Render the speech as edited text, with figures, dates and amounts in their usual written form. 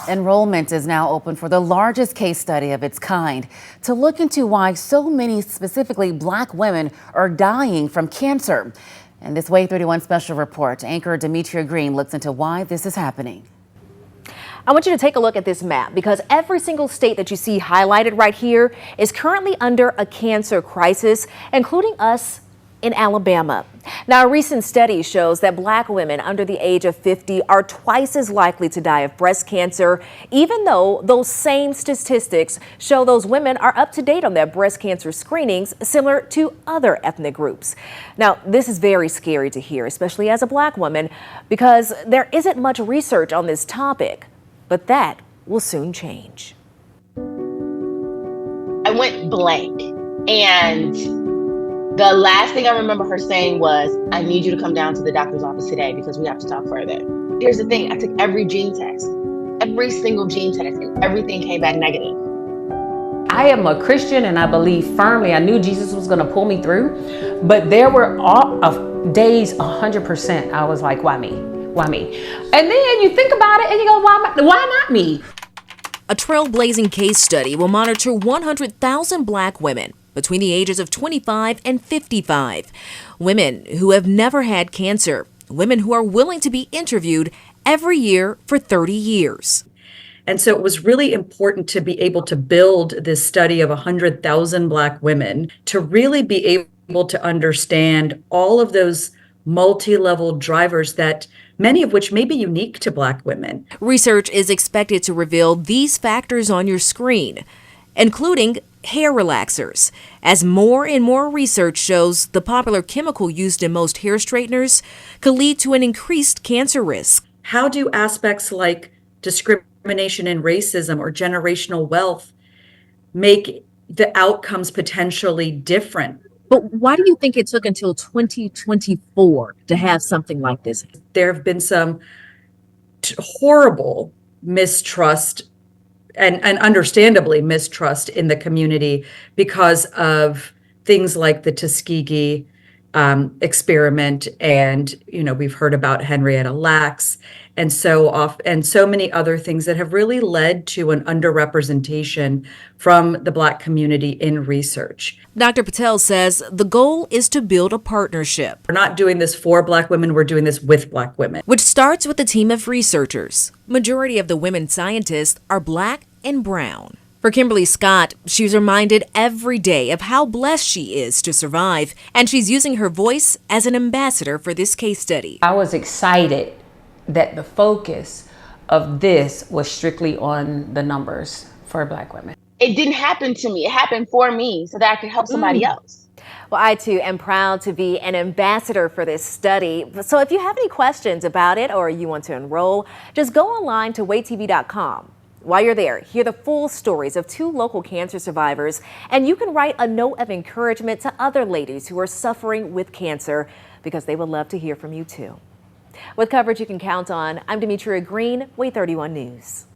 Enrollment is now open for the largest case study of its kind to look into why so many, specifically Black women, are dying from cancer. In this WAAY 31 special report, anchor Demetria Green looks into why this is happening. I want you to take a look at this map because every single state that you see highlighted right here is currently under a cancer crisis, including us in Alabama. Now, a recent study shows that Black women under the age of 50 are twice as likely to die of breast cancer, even though those same statistics show those women are up to date on their breast cancer screenings, similar to other ethnic groups. Now, this is very scary to hear, especially as a Black woman, because there isn't much research on this topic, but that will soon change. I went blank, and the last thing I remember her saying was, I need you to come down to the doctor's office today because we have to talk further. Here's the thing, I took every gene test, every single gene test, and everything came back negative. I am a Christian and I believe firmly. I knew Jesus was going to pull me through, but there were days 100% I was like, why me? Why me? And then you think about it and you go, why not me? A trailblazing case study will monitor 100,000 Black women between the ages of 25 and 55. Women who have never had cancer. Women who are willing to be interviewed every year for 30 years. And so it was really important to be able to build this study of 100,000 Black women to really be able to understand all of those multi-level drivers that many of which may be unique to Black women. Research is expected to reveal these factors on your screen, including hair relaxers, as more and more research shows the popular chemical used in most hair straighteners could lead to an increased cancer risk. How do aspects like discrimination and racism or generational wealth make the outcomes potentially different? But why do you think it took until 2024 to have something like this? There have been some horrible mistrust and understandably mistrust in the community because of things like the Tuskegee experiment, and we've heard about Henrietta Lacks, and so many other things that have really led to an underrepresentation from the Black community in research. Dr. Patel says the goal is to build a partnership. We're not doing this for Black women, we're doing this with Black women. Which starts with a team of researchers. Majority of the women scientists are Black and brown. For Kimberly Scott, she's reminded every day of how blessed she is to survive, and she's using her voice as an ambassador for this case study. I was excited that the focus of this was strictly on the numbers for Black women. It didn't happen to me. It happened for me so that I could help somebody else. Well, I too am proud to be an ambassador for this study. So if you have any questions about it or you want to enroll, just go online to WAAYTV.com. While you're there, hear the full stories of 2 local cancer survivors, and you can write a note of encouragement to other ladies who are suffering with cancer, because they would love to hear from you too. With coverage you can count on, I'm Demetria Green, WAAY 31 News.